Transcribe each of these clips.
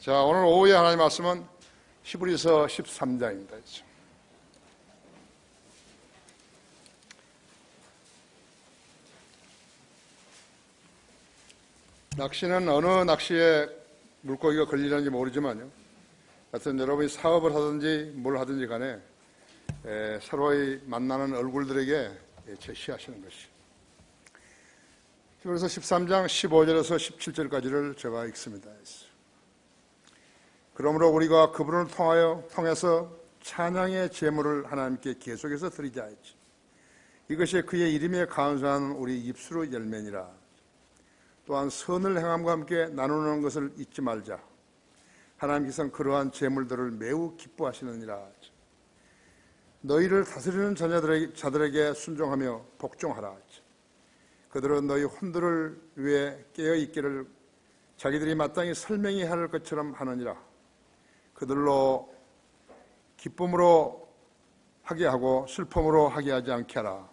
자, 오늘 오후에 하나님 말씀은 히브리서 13장입니다. 낚시는 어느 낚시에 물고기가 걸리는지 모르지만요. 하여튼 여러분이 사업을 하든지 뭘 하든지 간에 서로의 만나는 얼굴들에게 제시하시는 것이. 그래서 13장 15절에서 17절까지를 제가 읽습니다. 그러므로 우리가 그분을 통해서 찬양의 제물을 하나님께 계속해서 드리자 했지. 이것이 그의 이름에 감사하는 우리 입술의 열매니라. 또한 선을 행함과 함께 나누는 것을 잊지 말자. 하나님께서는 그러한 제물들을 매우 기뻐하시느니라. 너희를 다스리는 자들에게 순종하며 복종하라. 그들은 너희 혼들을 위해 깨어있기를 자기들이 마땅히 설명이 할 것처럼 하느니라. 그들로 기쁨으로 하게 하고 슬픔으로 하게 하지 않게 하라.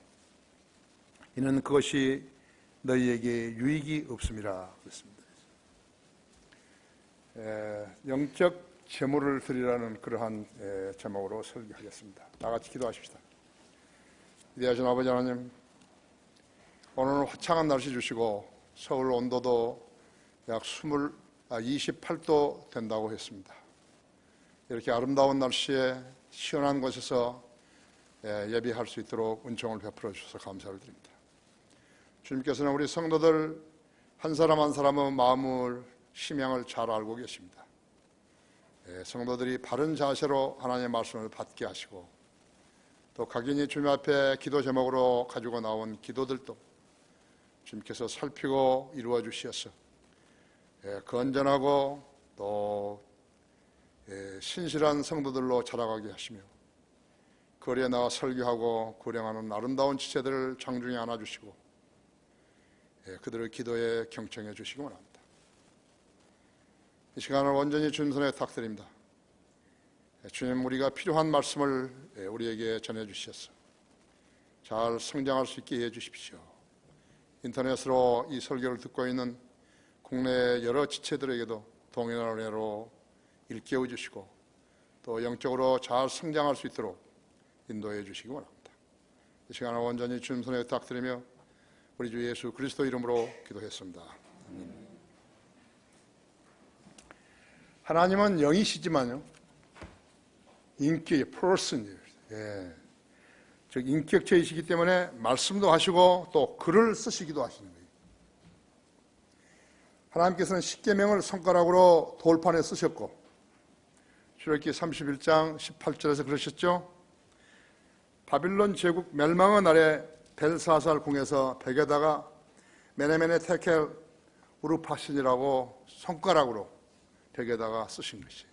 이는 그것이 너희에게 유익이 없음이라. 그랬습니다. 영적 제물을 드리라는 그러한 제목으로 설교하겠습니다. 다 같이 기도하십시다. 위대하신 아버지 하나님, 오늘은 화창한 날씨 주시고 서울 온도도 약 28도 된다고 했습니다. 이렇게 아름다운 날씨에 시원한 곳에서 예배할 수 있도록 은총을 베풀어 주셔서 감사를 드립니다. 주님께서는 우리 성도들 한 사람 한 사람의 마음을, 심양을 잘 알고 계십니다. 성도들이 바른 자세로 하나님의 말씀을 받게 하시고 또 각인이 주님 앞에 기도 제목으로 가지고 나온 기도들도 주님께서 살피고 이루어 주시어서 건전하고 또 신실한 성도들로 자라가게 하시며 거리에 나와 설교하고 구령하는 아름다운 지체들을 장중에 안아주시고 그들의 기도에 경청해 주시기 원합니다. 이 시간을 온전히 주님 손에 탁드립니다. 주님, 우리가 필요한 말씀을 우리에게 전해주셔서 잘 성장할 수 있게 해주십시오. 인터넷으로 이 설교를 듣고 있는 국내 여러 지체들에게도 동행하는 은혜로 일깨워 주시고 또 영적으로 잘 성장할 수 있도록 인도해 주시기 원합니다. 이 시간을 온전히 주님 손에 부탁드리며 우리 주 예수 그리스도 이름으로 기도했습니다. 아멘. 하나님은 영이시지만요, 인격의 퍼슨이에요. 즉 인격체이시기 때문에 말씀도 하시고 또 글을 쓰시기도 하시는 거예요. 하나님께서는 십계명을 손가락으로 돌판에 쓰셨고 출애굽기 31장 18절에서 그러셨죠. 바빌론 제국 멸망의 날에 벨사살 궁에서 벽에다가 메네메네 테켈 우르파신이라고 손가락으로 벽에다가 쓰신 것이에요.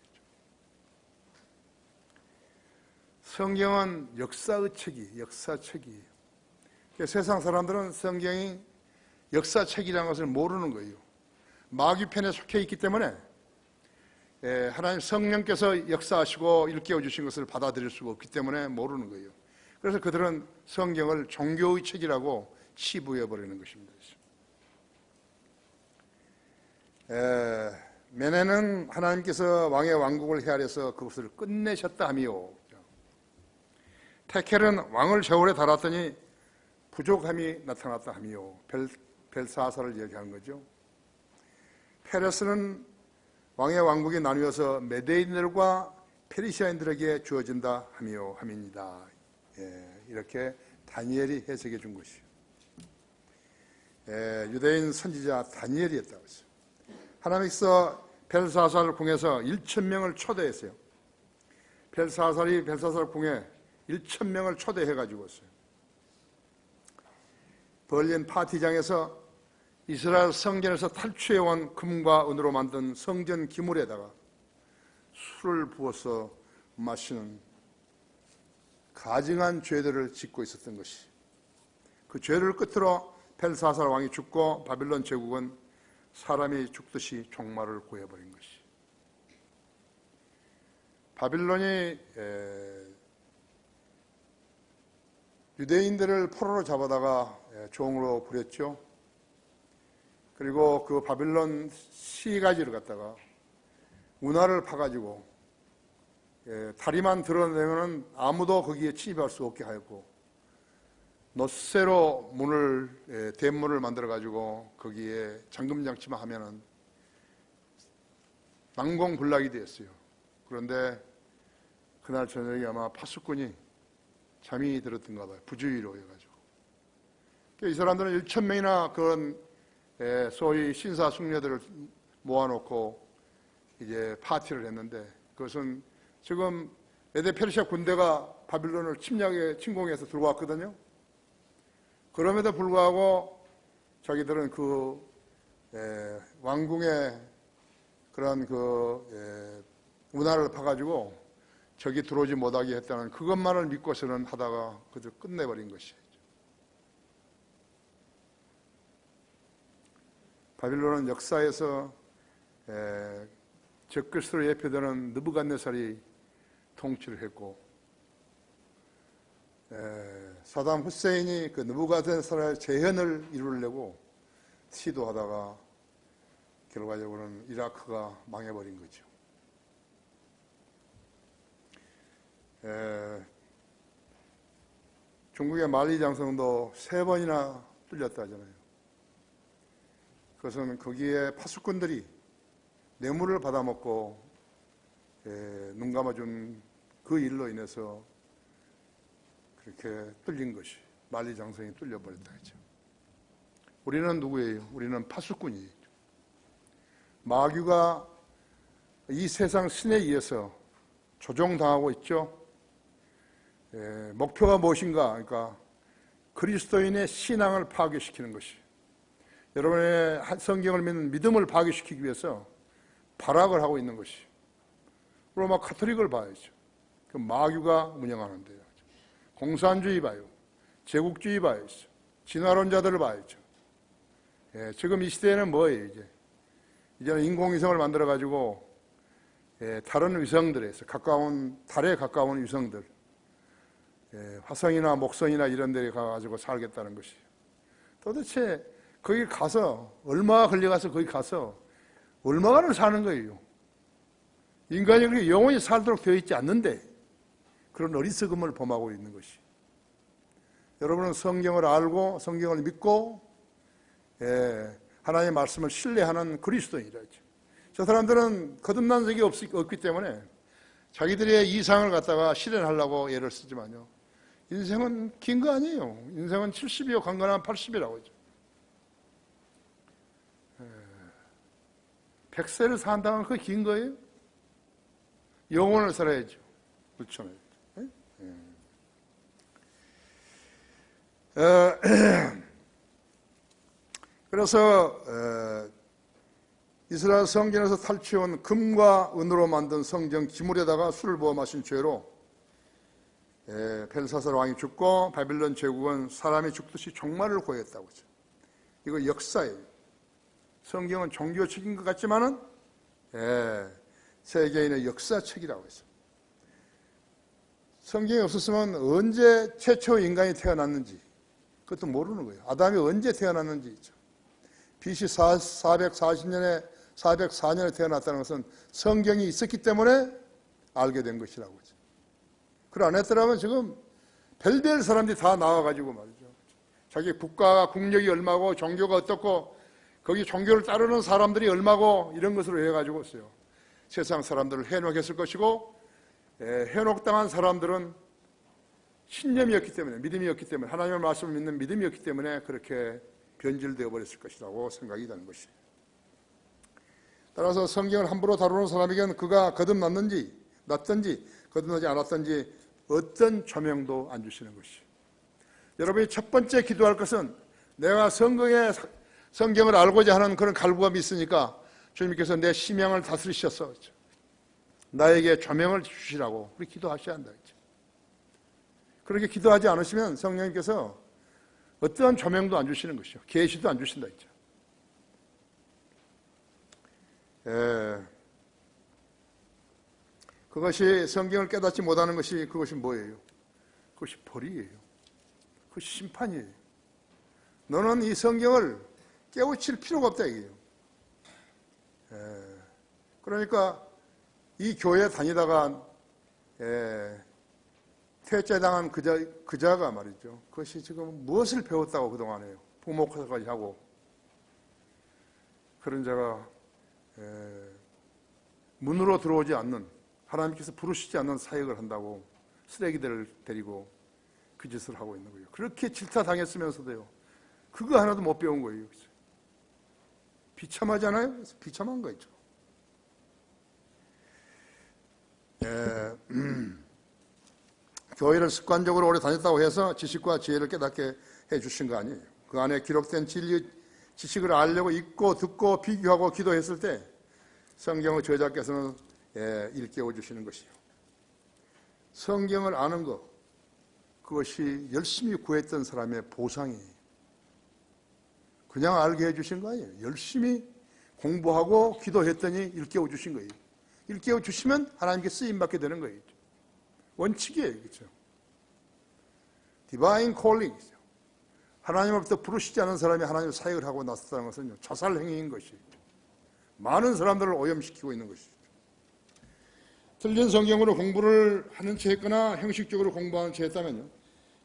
성경은 역사의 책이에요. 역사책이에요. 세상 사람들은 성경이 역사책이라는 것을 모르는 거예요. 마귀편에 속해 있기 때문에 하나님 성령께서 역사하시고 일깨워 주신 것을 받아들일 수가 없기 때문에 모르는 거예요. 그래서 그들은 성경을 종교의 책이라고 치부해 버리는 것입니다. 메네는 하나님께서 왕의 왕국을 헤아려서 그것을 끝내셨다 하미요. 테켈은 왕을 제올에 달았더니 부족함이 나타났다 하미요. 벨사사를 얘기하는 거죠. 페레스는 왕의 왕국이 나뉘어서 메데인들과 페르시아인들에게 주어진다 하미요 함입니다. 이렇게 다니엘이 해석해 준 것이요. 유대인 선지자 다니엘이 했다고 했어요. 하나님께서 벨사살 궁에서 1,000명을 초대했어요. 벨사살 궁에 1,000명을 초대해가지고 있어요. 벌린 파티장에서 이스라엘 성전에서 탈취해온 금과 은으로 만든 성전 기물에다가 술을 부어서 마시는 가증한 죄들을 짓고 있었던 것이, 그 죄를 끝으로 벨사살 왕이 죽고 바빌론 제국은 사람이 죽듯이 종말을 구해버린 것이. 바빌론이 유대인들을 포로로 잡아다가 종으로 부렸죠. 그리고 그 바빌론 시가지를 갖다가 운하를 파가지고 다리만 드러내면 아무도 거기에 침입할 수 없게 하였고, 놋새로 대문을 만들어가지고 거기에 잠금장치만 하면은 난공불락이 되었어요. 그런데 그날 저녁에 아마 파수꾼이 잠이 들었던가 봐요. 부주의로 해가지고. 이 사람들은 1,000명이나 그런 소위 신사숙녀들을 모아놓고 이제 파티를 했는데, 그것은 지금 메데페르시아 군대가 바빌론을 침공해서 들어왔거든요. 그럼에도 불구하고 자기들은 그 왕궁의 그런 운하를 파가지고 적이 들어오지 못하게 했다는 그것만을 믿고서는 하다가 그저 끝내버린 것이죠. 바빌론은 역사에서 적그리스도로 예표되는 느부갓네살이 통치를 했고, 사담 후세인이 그 느부갓네살의 재현을 이루려고 시도하다가 결과적으로는 이라크가 망해버린 거죠. 중국의 만리장성도 3번이나 뚫렸다 하잖아요. 그것은 거기에 파수꾼들이 뇌물을 받아먹고 눈 감아준 그 일로 인해서 그렇게 뚫린 것이, 만리장성이 뚫려버렸다 했죠. 우리는 누구예요? 우리는 파수꾼이에요. 마귀가 이 세상 신에 의해서 조종당하고 있죠. 목표가 무엇인가? 그러니까 그리스도인의 신앙을 파괴시키는 것이, 여러분의 성경을 믿는 믿음을 파괴시키기 위해서 발악을 하고 있는 것이, 로마 카톨릭을 봐야죠. 그 마귀가 운영하는데요. 공산주의 봐요. 제국주의 봐야죠. 진화론자들을 봐야죠. 지금 이 시대에는 뭐예요? 이제는 인공위성을 만들어가지고 다른 위성들에서 달에 가까운 위성들, 화성이나 목성이나 이런 데 가가지고 살겠다는 것이, 도대체 거기 가서 얼마나 걸려가서 거기 가서 얼마간을 사는 거예요. 인간이 그렇게 영원히 살도록 되어 있지 않는데 그런 어리석음을 범하고 있는 것이, 여러분은 성경을 알고 성경을 믿고 하나님의 말씀을 신뢰하는 그리스도인이라죠. 저 사람들은 거듭난 적이 없기 때문에 자기들의 이상을 갖다가 실현하려고 애를 쓰지만요, 인생은 긴 거 아니에요. 인생은 70이요 강건하면 80이라고 하죠. 100세를 산다면 그게 긴 거예요? 영혼을 살아야죠. 그렇죠. 그래서 이스라엘 성전에서 탈취해온 금과 은으로 만든 성전 기물에다가 술을 부어 마신 죄로 벨사살 왕이 죽고 바빌론 제국은 사람이 죽듯이 종말을 고했다고 하죠. 이거 역사예요. 성경은 종교책인 것 같지만은 세계인의 역사책이라고 했어요. 성경이 없었으면 언제 최초 인간이 태어났는지 그것도 모르는 거예요. 아담이 언제 태어났는지. BC 440년에 404년에 태어났다는 것은 성경이 있었기 때문에 알게 된 것이라고 하죠. 그걸 안 했더라면 지금 별별 사람들이 다 나와가지고 말이죠. 자기 국가가 국력이 얼마고 종교가 어떻고 거기 종교를 따르는 사람들이 얼마고 이런 것으로 해가지고 있어요. 세상 사람들을 해놓겠을 것이고, 해놓당한 사람들은 신념이었기 때문에, 믿음이었기 때문에, 하나님의 말씀을 믿는 믿음이었기 때문에 그렇게 변질되어 버렸을 것이라고 생각이 되는 것이에요. 따라서 성경을 함부로 다루는 사람에게는 그가 거듭났든지 거듭나지 않았든지 어떤 조명도 안 주시는 것이에요. 여러분이 첫 번째 기도할 것은, 내가 성경을 알고자 하는 그런 갈구감이 있으니까 주님께서 내 심령을 다스리셔서 나에게 조명을 주시라고 그렇게 기도하셔야 한다. 그렇게 기도하지 않으시면 성령님께서 어떠한 조명도 안 주시는 것이요, 계시도 안 주신다 했죠. 그것이 성경을 깨닫지 못하는 것이, 그것이 뭐예요? 그것이 벌이에요. 그것이 심판이에요. 너는 이 성경을 깨우칠 필요가 없다 이게요. 그러니까 이 교회 다니다가 퇴짜당한 그자가 말이죠. 그것이 지금 무엇을 배웠다고 그동안 해요. 부목사까지 하고 그런 자가 문으로 들어오지 않는, 하나님께서 부르시지 않는 사역을 한다고 쓰레기들을 데리고 그 짓을 하고 있는 거예요. 그렇게 질타당했으면서도요, 그거 하나도 못 배운 거예요. 비참하지 않아요? 그래서 비참한 거죠. 교회를 습관적으로 오래 다녔다고 해서 지식과 지혜를 깨닫게 해주신 거 아니에요. 그 안에 기록된 진리, 지식을 알려고 읽고 듣고 비교하고 기도했을 때 성경의 저자께서는 일깨워 주시는 것이요. 성경을 아는 것, 그것이 열심히 구했던 사람의 보상이에요. 그냥 알게 해주신 거 아니에요. 열심히 공부하고 기도했더니 일깨워 주신 거예요. 일깨워 주시면 하나님께 쓰임받게 되는 거예요. 원칙이에요. 그렇죠? 디바인 콜링이죠. 하나님으로부터 부르시지 않은 사람이 하나님의 사역을 하고 나섰다는 것은 자살 행위인 것이죠. 많은 사람들을 오염시키고 있는 것이죠. 틀린 성경으로 공부를 하는 채 했거나 형식적으로 공부하는 채 했다면요,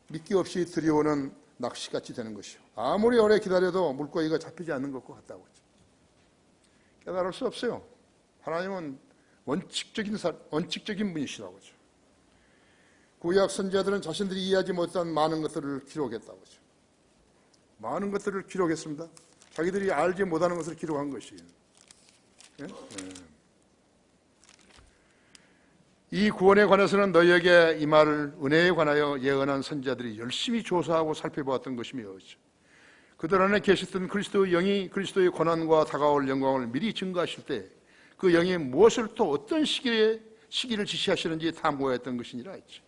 믿기 없이 들여오는 낚시같이 되는 것이요. 아무리 오래 기다려도 물고기가 잡히지 않는 것과 같다고 하죠. 깨달을 수 없어요. 하나님은 원칙적인 분이시라고 하죠. 구약 선지자들은 자신들이 이해하지 못한 많은 것들을 기록했다고 하죠. 많은 것들을 기록했습니다. 자기들이 알지 못하는 것을 기록한 것이에요. 예? 이 구원에 관해서는 너희에게 이 말을 은혜에 관하여 예언한 선지자들이 열심히 조사하고 살펴보았던 것이며, 그들 안에 계셨던 그리스도의 영이 그리스도의 고난과 다가올 영광을 미리 증거하실 때 그 영이 무엇을 또 어떤 시기를 지시하시는지 탐구하였던 것이니라 했죠.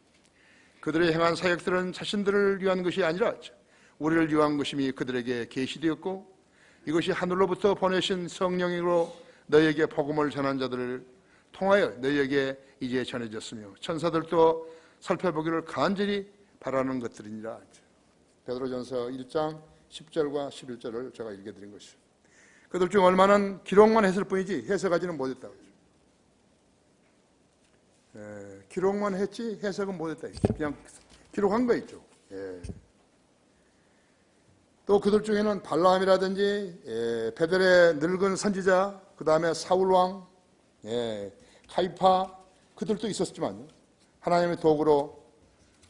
그들의 행한 사역들은 자신들을 위한 것이 아니라 우리를 위한 것임이 그들에게 계시되었고, 이것이 하늘로부터 보내신 성령으로 너희에게 복음을 전한 자들을 통하여 너희에게 이제 전해졌으며 천사들도 살펴보기를 간절히 바라는 것들이니라. 베드로전서 1장 10절과 11절을 제가 읽어드린 것이죠. 그들 중 얼마는 기록만 했을 뿐이지 해석하지는 못했다고 하죠. 기록만 했지 해석은 못했다. 그냥 기록한 거 있죠. 또 그들 중에는 발라함이라든지 베델의 늙은 선지자, 그 다음에 사울왕, 카이파, 그들도 있었지만 하나님의 도구로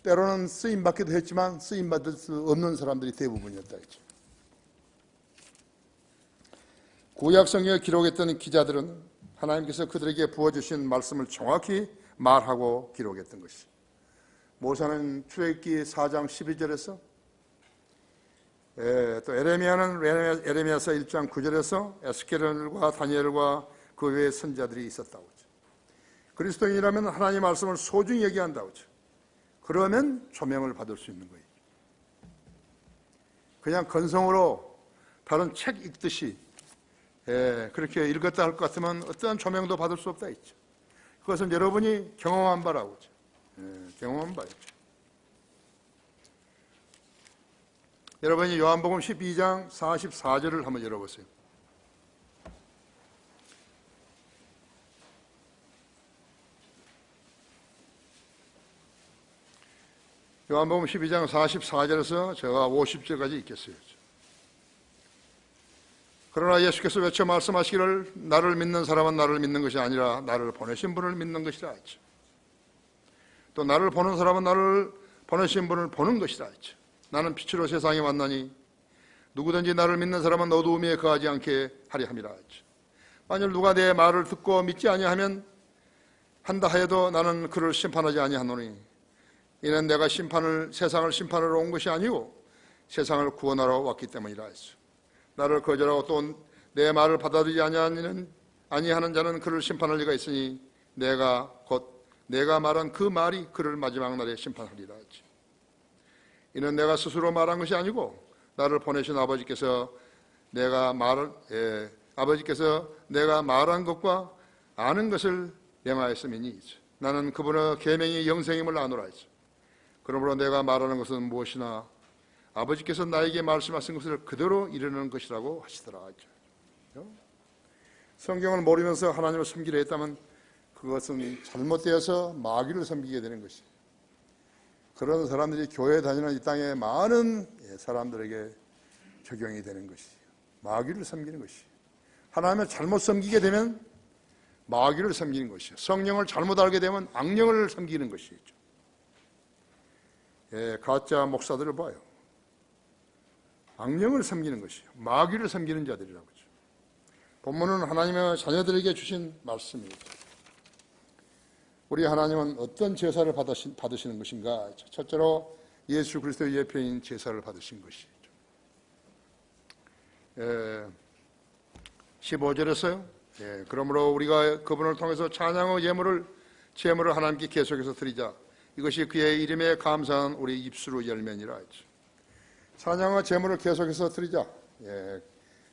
때로는 쓰임받기도 했지만 쓰임받을 수 없는 사람들이 대부분이었다 했죠. 구약 성경에 기록했던 기자들은 하나님께서 그들에게 부어주신 말씀을 정확히 말하고 기록했던 것이죠. 모세는 출애굽기 4장 12절에서, 또 에레미야는 에레미야서 1장 9절에서 에스겔과 다니엘과 그 외의 선지자들이 있었다고 하죠. 그리스도인이라면 하나님의 말씀을 소중히 얘기한다고 하죠. 그러면 조명을 받을 수 있는 거예요. 그냥 건성으로 다른 책 읽듯이 그렇게 읽었다 할 것 같으면 어떠한 조명도 받을 수 없다 했죠. 그것은 여러분이 경험한 바라고 하죠. 경험한 바였죠. 여러분이 요한복음 12장 44절을 한번 열어보세요. 요한복음 12장 44절에서 제가 50절까지 읽겠어요. 그러나 예수께서 외쳐 말씀하시기를 나를 믿는 사람은 나를 믿는 것이 아니라 나를 보내신 분을 믿는 것이라 했죠. 또 나를 보는 사람은 나를 보내신 분을 보는 것이라 했죠. 나는 빛으로 세상에 왔나니 누구든지 나를 믿는 사람은 어두움에 거하지 않게 하려 함이라 했죠. 만일 누가 내 말을 듣고 믿지 아니하면 한다 하여도 나는 그를 심판하지 아니하노니 이는 내가 세상을 심판하러 온 것이 아니고 세상을 구원하러 왔기 때문이라 했죠. 나를 거절하고 또 내 말을 받아들이지 아니하는 자는 그를 심판할 리가 있으니 내가 말한 그 말이 그를 마지막 날에 심판하리라 했죠. 이는 내가 스스로 말한 것이 아니고 나를 보내신 아버지께서 내가 말한 것과 아는 것을 명하였음이니 나는 그분의 계명이 영생임을 아노라 했죠. 그러므로 내가 말하는 것은 무엇이나 아버지께서 나에게 말씀하신 것을 그대로 이루는 것이라고 하시더라. 성경을 모르면서 하나님을 섬기려 했다면 그것은 잘못되어서 마귀를 섬기게 되는 것이에요. 그런 사람들이 교회에 다니는 이 땅에 많은 사람들에게 적용이 되는 것이에요. 마귀를 섬기는 것이에요. 하나님을 잘못 섬기게 되면 마귀를 섬기는 것이에요. 성령을 잘못 알게 되면 악령을 섬기는 것이죠. 가짜 목사들을 봐요. 악령을 섬기는 것이에요. 마귀를 섬기는 자들이라고 하죠. 본문은 하나님의 자녀들에게 주신 말씀입니다. 우리 하나님은 어떤 제사를 받으시는 것인가? 첫째로 예수 그리스도의 예표인 제사를 받으신 것이죠. 15절에서요. 그러므로 우리가 그분을 통해서 찬양의 제물을 하나님께 계속해서 드리자. 이것이 그의 이름에 감사한 우리 입술의 열매니라 했죠. 찬양의 제물을 계속해서 드리자.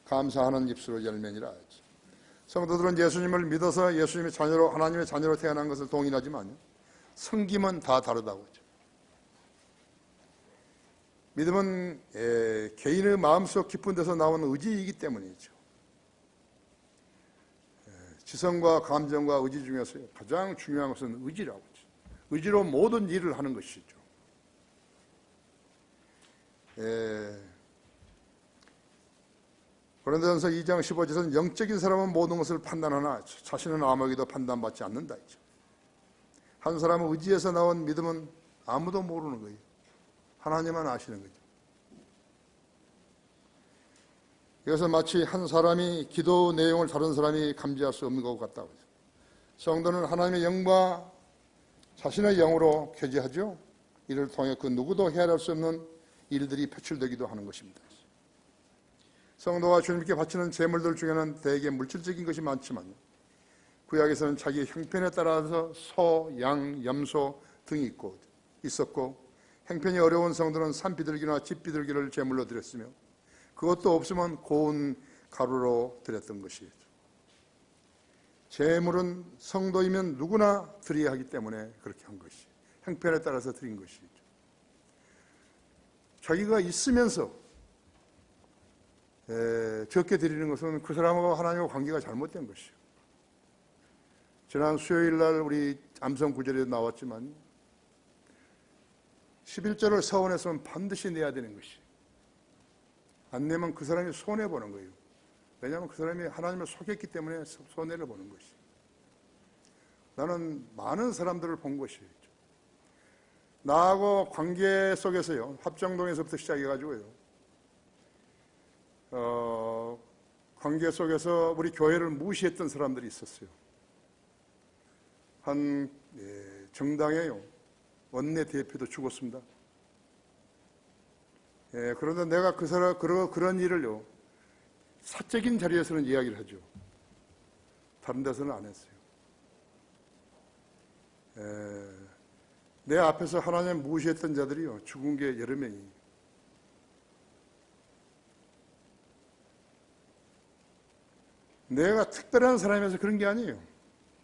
감사하는 입술의 열매니라 했죠. 성도들은 예수님을 믿어서 예수님의 자녀로, 하나님의 자녀로 태어난 것을 동의하지만요, 섬김은 다 다르다고 하죠. 믿음은 개인의 마음속 깊은 데서 나온 의지이기 때문이죠. 지성과 감정과 의지 중에서 가장 중요한 것은 의지라고 하죠. 의지로 모든 일을 하는 것이죠. 고린도전서 2장 15절에서는 영적인 사람은 모든 것을 판단하나 자신은 아무에게도 판단받지 않는다 했죠. 한 사람의 의지에서 나온 믿음은 아무도 모르는 거예요. 하나님만 아시는 거죠. 이것은 마치 한 사람이 기도 내용을 다른 사람이 감지할 수 없는 것 같다고 하죠. 성도는 하나님의 영과 자신의 영으로 교제하죠. 이를 통해 그 누구도 헤아릴 수 없는 일들이 표출되기도 하는 것입니다. 성도가 주님께 바치는 제물들 중에는 대개 물질적인 것이 많지만 구약에서는 자기 형편에 따라서 소, 양, 염소 등이 있었고 형편이 어려운 성도는 산비둘기나 집비둘기를 제물로 드렸으며 그것도 없으면 고운 가루로 드렸던 것이죠. 제물은 성도이면 누구나 드려야 하기 때문에 그렇게 한 것이 형편에 따라서 드린 것이죠. 자기가 있으면서 적게 드리는 것은 그 사람하고 하나님과 관계가 잘못된 것이에요. 지난 수요일 날 우리 암성 구절에 나왔지만 11절을 서원했으면 반드시 내야 되는 것이에요. 안 내면 그 사람이 손해보는 거예요. 왜냐하면 그 사람이 하나님을 속였기 때문에 손해를 보는 것이에요. 나는 많은 사람들을 본 것이에요. 나하고 관계 속에서요, 합정동에서부터 시작해가지고요, 관계 속에서 우리 교회를 무시했던 사람들이 있었어요. 한 정당에요, 원내 대표도 죽었습니다. 그런데 내가 그 사람 그런 일을요, 사적인 자리에서는 이야기를 하죠. 다른 데서는 안 했어요. 내 앞에서 하나님 무시했던 자들이요, 죽은 게 여러 명이. 내가 특별한 사람이라서 그런 게 아니에요.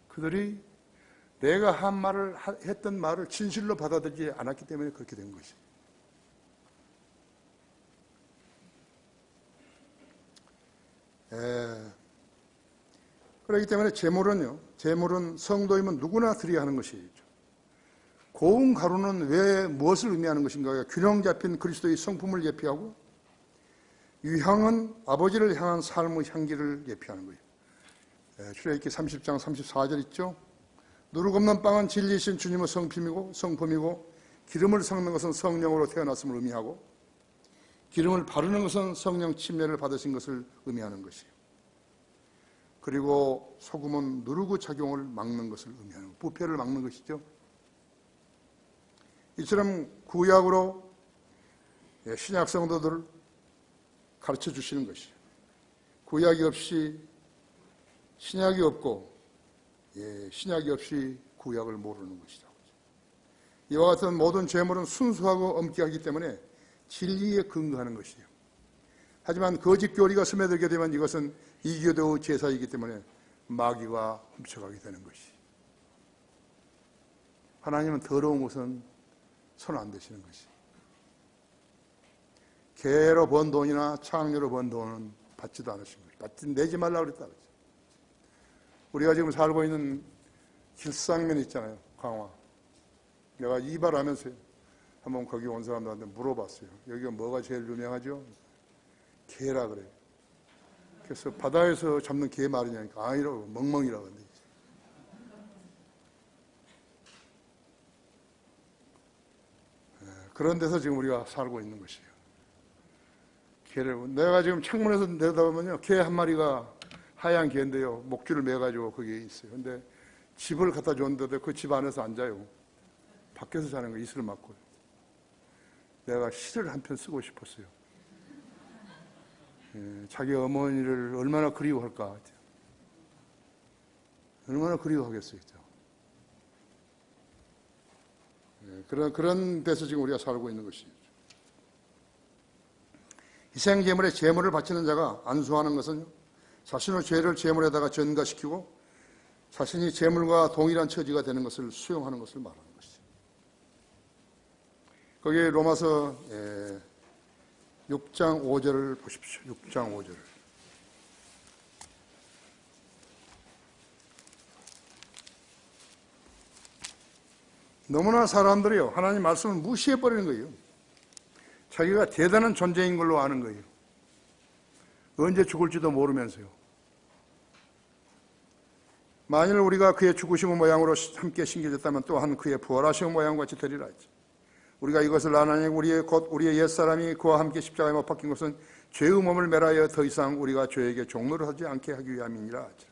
그들이 내가 했던 말을 진실로 받아들이지 않았기 때문에 그렇게 된 것이. 그렇기 때문에 제물은 성도이면 누구나 드려야 하는 것이죠. 고운 가루는 왜 무엇을 의미하는 것인가? 균형 잡힌 그리스도의 성품을 예표하고, 유향은 아버지를 향한 삶의 향기를 예표하는 거예요. 출애굽기 30장 34절 있죠. 누룩 없는 빵은 진리이신 주님의 성품이고 기름을 섞는 것은 성령으로 태어났음을 의미하고, 기름을 바르는 것은 성령 침례를 받으신 것을 의미하는 것이에요. 그리고 소금은 누룩의 작용을 막는 것을 의미하는 것, 부패를 막는 것이죠. 이처럼 구약으로 신약 성도들을 가르쳐 주시는 것이에요. 구약이 없이 신약이 없고, 신약이 없이 구약을 모르는 것이다. 이와 같은 모든 제물은 순수하고 엄격하기 때문에 진리에 근거하는 것이에요. 하지만 거짓 교리가 스며들게 되면 이것은 이교도의 제사이기 때문에 마귀가 훔쳐가게 되는 것이. 하나님은 더러운 것은 손 안 대시는 것이. 개로 번 돈이나 창녀로 번 돈은 받지도 않으신 것이. 내지 말라고 그랬다. 우리가 지금 살고 있는 길상면 있잖아요. 강화. 내가 이발하면서요. 한번 거기 온 사람들한테 물어봤어요. 여기가 뭐가 제일 유명하죠? 게라 그래요. 그래서 바다에서 잡는 게 말이냐니까 아니라고 멍멍이라고 하는데. 그런 데서 지금 우리가 살고 있는 것이에요. 개를 내가 지금 창문에서 내다보면요, 개 한 마리가 하얀 개인데요, 목줄을 매가지고 거기에 있어요. 근데 집을 갖다 줬는데 그 집 안에서 앉아요. 밖에서 자는 거 이슬을 맞고요. 내가 시를 한 편 쓰고 싶었어요. 자기 어머니를 얼마나 그리워할까. 얼마나 그리워하겠어요. 그런 데서 지금 우리가 살고 있는 것이죠. 희생제물에 제물을 바치는 자가 안수하는 것은 자신의 죄를 제물에다가 전가시키고 자신이 제물과 동일한 처지가 되는 것을 수용하는 것을 말하는 것이죠. 거기 로마서 6장 5절을 보십시오. 6장 5절. 너무나 사람들이요, 하나님 말씀을 무시해버리는 거예요. 자기가 대단한 존재인 걸로 아는 거예요. 언제 죽을지도 모르면서요. 만일 우리가 그의 죽으심의 모양으로 함께 심겨졌다면 또한 그의 부활하심의 모양과 같이 되리라 했죠. 우리가 이것을 아나니 우리의 옛사람이 그와 함께 십자가에 못 박힌 것은 죄의 몸을 매라하여 더 이상 우리가 죄에게 종노를 하지 않게 하기 위함이니라 하죠.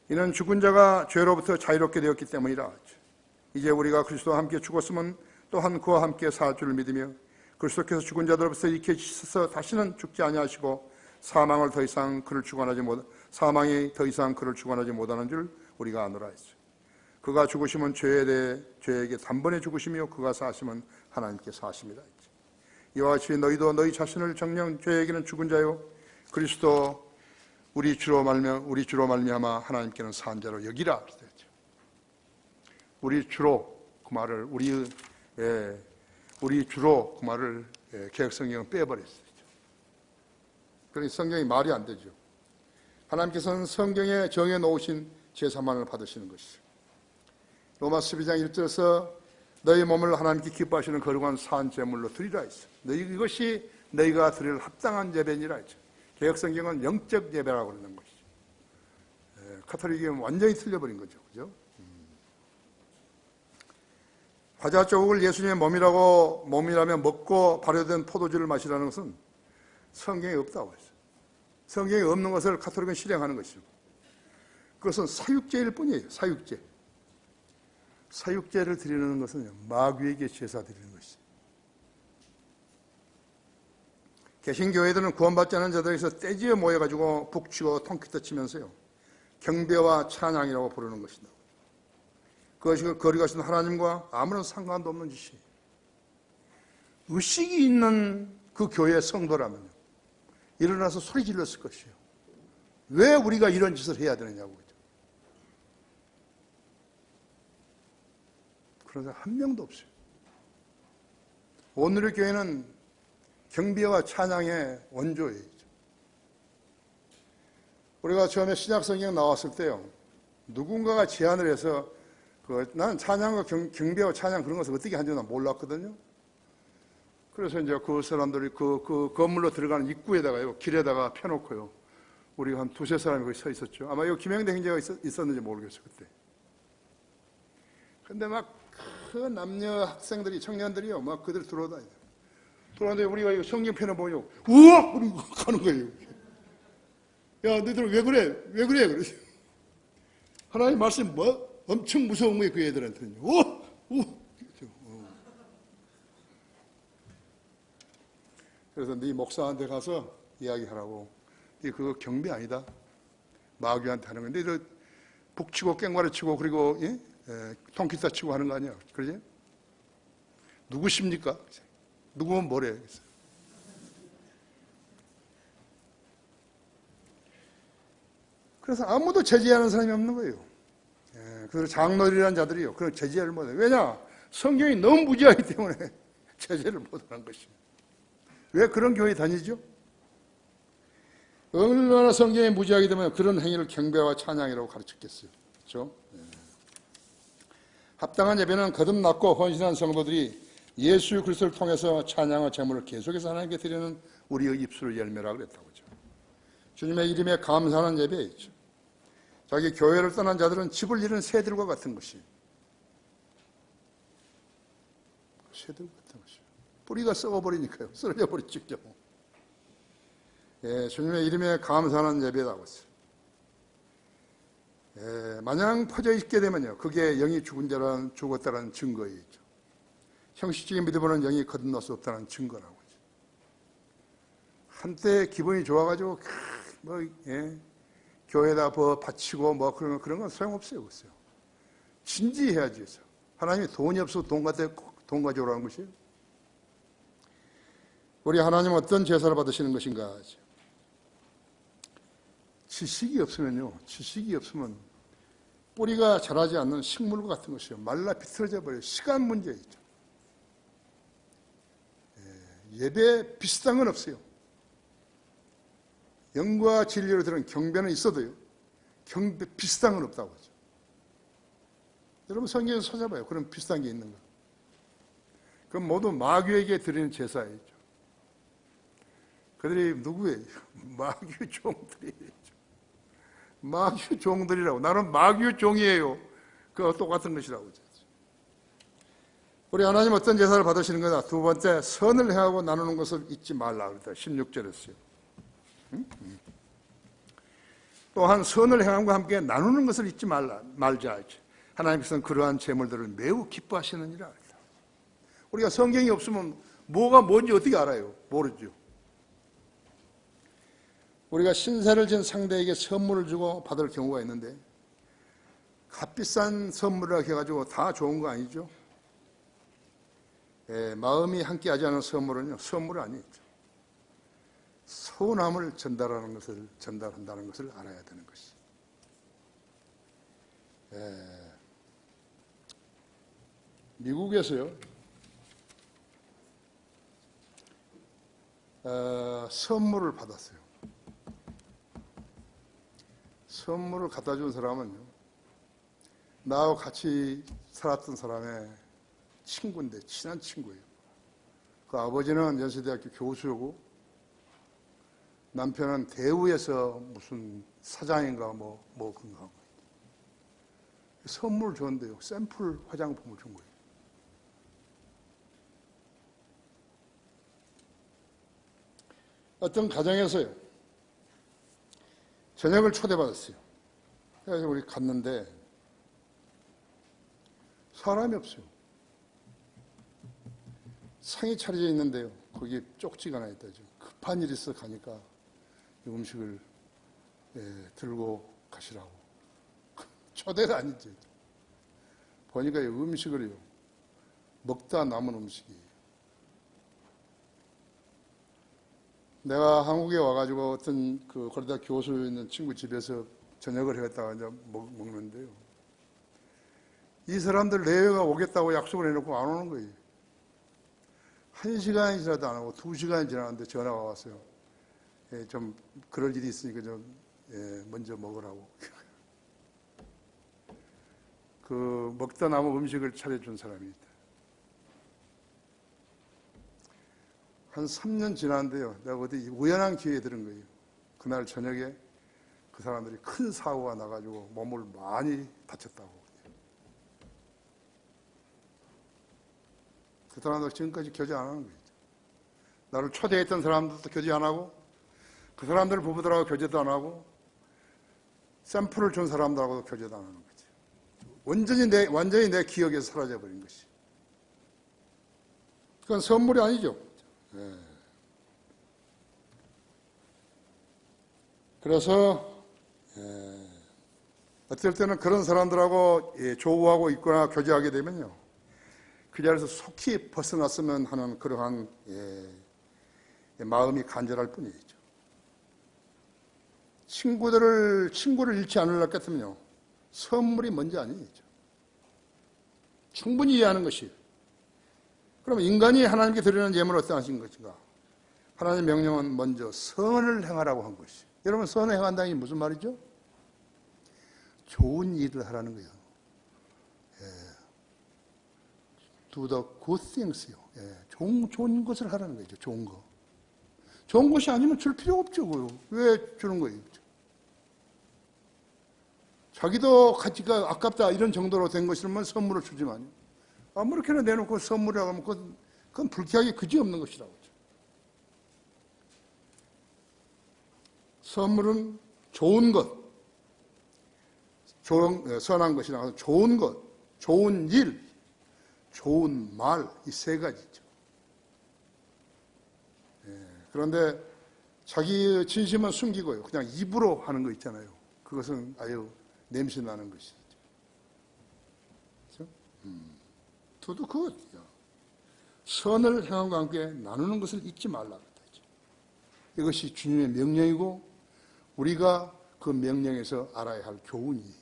이는 죽은 자가 죄로부터 자유롭게 되었기 때문이라 하죠. 이제 우리가 그리스도와 함께 죽었으면 또한 그와 함께 살 줄을 믿으며 그리스도께서 죽은 자들로부터 일으키셔서 다시는 죽지 아니하시고 사망이 더 이상 그를 주관하지 못하는 줄 우리가 아노라 했어요. 그가 죽으시면 죄에 대해 죄에게 단번에 죽으시며 그가 사심은 하나님께 사심이라 했죠. 이와 같이 너희도 너희 자신을 정녕 죄에게는 죽은 자요 그리스도 우리 주로 말미암아 하나님께는 산 자로 여기라 했죠. 우리 주로 그 말을 우리 주로 그 말을 개혁성경은 빼버렸어요. 그러니 성경이 말이 안 되죠. 하나님께서는 성경에 정해놓으신 제사만을 받으시는 것이죠. 로마서 12장 1절에서 너희 몸을 하나님께 기뻐하시는 거룩한 산 제물로 드리라 했어. 이것이 너희가 드릴 합당한 예배니라 했죠. 개혁성경은 영적 예배라고 그러는 것이죠. 카톨릭은 완전히 틀려버린 거죠. 그죠? 과자 조각을 예수님의 몸이라며 먹고 발효된 포도주를 마시라는 것은 성경에 없다고 했어요. 성경에 없는 것을 카톨릭은 실행하는 것이죠. 그것은 사육제일 뿐이에요. 사육제. 사육제를 드리는 것은 마귀에게 제사 드리는 것이죠. 개신교회들은 구원받지 않은 자들에게서 떼지어 모여가지고 북치고 통기타 치면서요, 경배와 찬양이라고 부르는 것이다. 그것이 거리 가신 하나님과 아무런 상관도 없는 짓이에요. 의식이 있는 그 교회 성도라면 일어나서 소리 질렀을 것이에요. 왜 우리가 이런 짓을 해야 되느냐고. 그런데 한 명도 없어요. 오늘의 교회는 경배와 찬양의 원조예요. 우리가 처음에 신약성경 나왔을 때요, 누군가가 제안을 해서 나는 찬양과 경배와 찬양 그런 것을 어떻게 하는지 난 몰랐거든요. 그래서 이제 그 사람들이 그 건물로 들어가는 입구에다가요, 길에다가 펴놓고요, 우리가 한 두세 사람이 거기 서 있었죠. 아마 이거 김영대 형제가 있었는지 모르겠어요, 그때. 근데 막 그 남녀 학생들이, 청년들이요, 막 그들 들어오다니요. 들어오는데 우리가 이거 성경 펴는 보요, 우와! 그러고 가는 거예요. 야, 너희들 왜 그래? 왜 그래? 그러죠. 하나님 말씀 뭐? 엄청 무서운 거예요, 그 애들한테는. 그래서 네 목사한테 가서 이야기하라고. 네 그거 경배 아니다. 마귀한테 하는 건데, 너 북치고 깽마를 치고 그리고 통기타 치고 하는 거 아니야. 그러지? 누구십니까? 누구면 뭐래? 그래서 아무도 제지하는 사람이 없는 거예요. 그래서 장로들이라는 자들이요, 그런 제재를 못해요. 왜냐? 성경이 너무 무지하기 때문에 제재를 못하는 것입니다. 왜 그런 교회 다니죠? 얼마나 성경이 무지하기 때문에 그런 행위를 경배와 찬양이라고 가르쳤겠어요. 그렇죠? 합당한 예배는 거듭났고 헌신한 성도들이 예수 그리스도를 통해서 찬양의 제물을 계속해서 하나님께 드리는 우리의 입술의 열매라고 그랬다고 하죠. 주님의 이름에 감사하는 예배이죠. 자기 교회를 떠난 자들은 집을 잃은 새들과 같은 것이, 새들과 같은 것이 뿌리가 썩어버리니까요. 쓰러져 버리죠. 예, 주님의 이름에 감사하는 예배라고 했어요. 예, 마냥 퍼져 있게 되면요, 그게 영이 죽었다는 증거이죠. 형식적인 믿음으로는 영이 거듭날 수 없다는 증거라고 하죠. 한때 기분이 좋아가지고 교회에다 바치고 그런 건 소용없어요. 그랬어요. 진지해야지. 하나님이 돈이 없어서 돈 가져오라는 것이에요. 우리 하나님은 어떤 제사를 받으시는 것인가? 지식이 없으면 뿌리가 자라지 않는 식물과 같은 것이요, 말라 비틀어져 버려요. 시간 문제이죠. 예배에 비슷한 건 없어요. 영과 진리로 들은 경배는 있어도요, 경배 비슷한 건 없다고 하죠. 여러분 성경에서 찾아봐요. 그럼 비슷한 게 있는가? 그건 모두 마귀에게 드리는 제사이죠. 그들이 누구예요? 마귀 종들이죠. 마귀 종들이라고. 나는 마귀 종이에요. 그거 똑같은 것이라고 하죠. 우리 하나님 어떤 제사를 받으시는 거다? 두 번째, 선을 행하고 나누는 것을 잊지 말라 그랬다. 16절에서요. 또한 선을 행함과 함께 나누는 것을 잊지 말자. 하나님께서는 그러한 제물들을 매우 기뻐하시느니라. 우리가 성경이 없으면 뭐가 뭔지 어떻게 알아요? 모르죠. 우리가 신세를 진 상대에게 선물을 주고 받을 경우가 있는데, 값비싼 선물이라고 해가지고 다 좋은 거 아니죠? 마음이 함께하지 않은 선물은요, 선물이 아니죠. 서운함을 전달한다는 것을 알아야 되는 것이. 미국에서요, 선물을 받았어요. 선물을 갖다 준 사람은요, 나하고 같이 살았던 사람의 친구인데, 친한 친구예요. 그 아버지는 연세대학교 교수고, 남편은 대우에서 무슨 사장인가 그런 거. 선물을 줬는데요, 샘플 화장품을 준 거예요. 어떤 가정에서요, 저녁을 초대받았어요. 그래서 우리 갔는데 사람이 없어요. 상이 차려져 있는데요, 거기 쪽지가 하나 있다죠. 급한 일이 있어 가니까 이 음식을 들고 가시라고. 초대가 아니죠. 보니까 이 음식을요, 먹다 남은 음식이에요. 내가 한국에 와가지고 어떤 거기다 교수 있는 친구 집에서 저녁을 해갔다가 이제 먹는데요, 이 사람들 내외가 오겠다고 약속을 해놓고 안 오는 거예요. 1시간이 지나도 안 오고 2시간이 지났는데 전화가 왔어요. 좀 그럴 일이 있으니까 좀 먼저 먹으라고. 그 먹다 남은 음식을 차려준 사람이 있다. 한 3년 지났는데요, 내가 어디 우연한 기회에 들은 거예요. 그날 저녁에 그 사람들이 큰 사고가 나가지고 몸을 많이 다쳤다고. 그 사람들 지금까지 교제 안 하는 거예요. 나를 초대했던 사람들도 교제 안 하고, 그 사람들 부부들하고 교제도 안 하고, 샘플을 준 사람들하고도 교제도 안 하는 거죠. 완전히 내 기억에서 사라져버린 것이. 그건 선물이 아니죠. 그래서 어떨 때는 그런 사람들하고 조우하고 있거나 교제하게 되면요, 그 자리에서 속히 벗어났으면 하는 그러한 마음이 간절할 뿐이죠. 친구를 잃지 않으려고 했으면요, 선물이 먼저 아니죠. 충분히 이해하는 것이에요. 그럼 인간이 하나님께 드리는 예물은 어떠하신 것인가? 하나님의 명령은 먼저 선을 행하라고 한 것이에요. 여러분, 선을 행한다는 게 무슨 말이죠? 좋은 일을 하라는 거예요. Do the good things요. 좋은 것을 하라는 거죠. 좋은 거. 좋은 것이 아니면 줄 필요 없죠. 왜 주는 거예요? 자기도 가치가 아깝다 이런 정도로 된 것이라면 선물을 주지만요. 아무렇게나 내놓고 선물이라고 하면 그건 불쾌하게 그지없는 것이라고 하죠. 선물은 좋은 것, 선한 것이나 좋은 것, 좋은 일, 좋은 말, 이 세 가지죠. 그런데 자기의 진심은 숨기고요. 그냥 입으로 하는 거 있잖아요. 그것은 아유 냄새 나는 것이죠. 그렇죠? To the good. 선을 행함과 함께 나누는 것을 잊지 말라. 이것이 주님의 명령이고 우리가 그 명령에서 알아야 할 교훈이에요.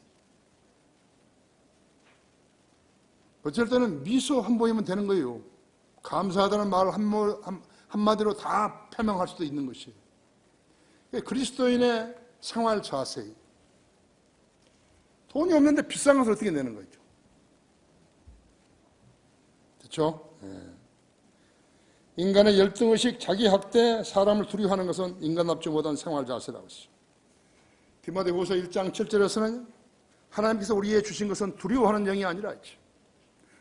어쩔 때는 미소 한 번이면 되는 거예요. 감사하다는 말 한마디로 다 표명할 수도 있는 것이에요. 그리스도인의 생활 자세. 돈이 없는데 비싼 것을 어떻게 내는 거죠? 그렇죠? 인간의 열등의식, 자기 학대, 사람을 두려워하는 것은 인간답지 못한 생활 자세라고 했어요. 디모데후서 1장 7절에서는 하나님께서 우리에게 주신 것은 두려워하는 영이 아니라 했죠.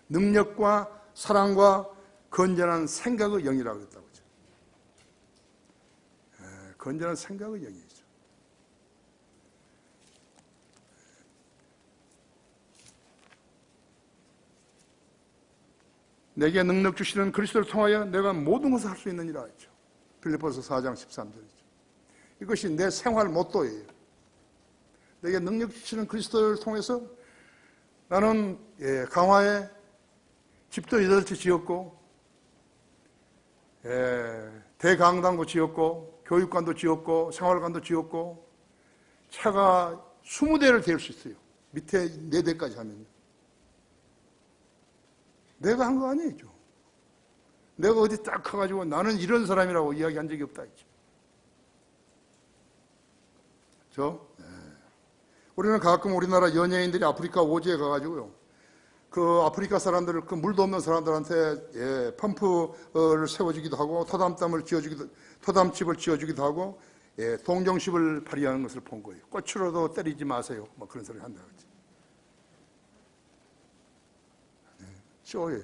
능력과 사랑과 건전한 생각의 영이라고 했다고 했죠. 건전한 생각의 영이죠. 내게 능력 주시는 그리스도를 통하여 내가 모든 것을 할 수 있느니라 했죠. 빌립보서 4장 13절이죠. 이것이 내 생활 모토예요. 내게 능력 주시는 그리스도를 통해서 나는 강화에 집도 8채 지었고 대강당도 지었고 교육관도 지었고 생활관도 지었고 차가 20대를 대울 수 있어요. 밑에 4대까지 하면요. 내가 한 거 아니죠. 내가 어디 딱 가가지고 나는 이런 사람이라고 이야기한 적이 없다 했죠. 그렇죠? 우리는 가끔 우리나라 연예인들이 아프리카 오지에 가가지고요. 그 아프리카 사람들을 그 물도 없는 사람들한테 펌프를 세워주기도 하고 토담집을 지어주기도 하고 동정심을 발휘하는 것을 본 거예요. 꽃으로도 때리지 마세요. 뭐 그런 소리를 한다고 했죠. 쇼예요.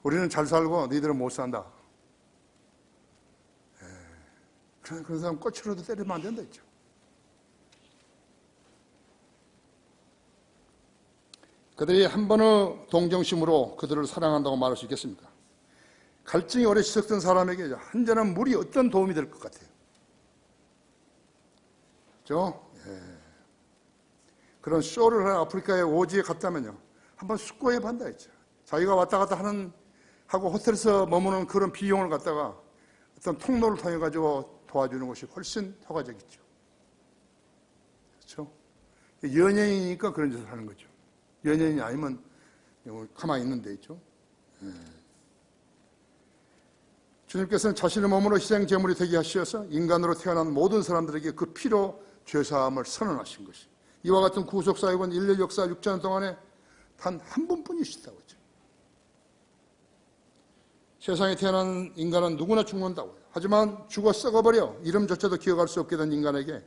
우리는 잘 살고 너희들은 못 산다. 그런 사람 꽃으로도 때리면 안 된다 했죠. 그들이 한 번의 동정심으로 그들을 사랑한다고 말할 수 있겠습니까? 갈증이 오래 시작된 사람에게 한 잔한 물이 어떤 도움이 될 것 같아요? 그렇죠? 그런 쇼를 하는 아프리카의 오지에 갔다면요. 한번 숙고해 본다 했죠. 자기가 왔다 갔다 하고 호텔에서 머무는 그런 비용을 갖다가 어떤 통로를 통해 가지고 도와주는 것이 훨씬 효과적이죠. 그렇죠? 연예인이니까 그런 짓을 하는 거죠. 연예인이 아니면 가만히 있는 데 있죠. 주님께서는 자신의 몸으로 희생 제물이 되게 하셔서 인간으로 태어난 모든 사람들에게 그 피로 죄사함을 선언하신 것이. 이와 같은 구속사역은 인류 역사 6천 년 동안에 단 한 분뿐이시다고 했죠. 세상에 태어난 인간은 누구나 죽는다고요. 하지만 죽어 썩어버려 이름조차도 기억할 수 없게 된 인간에게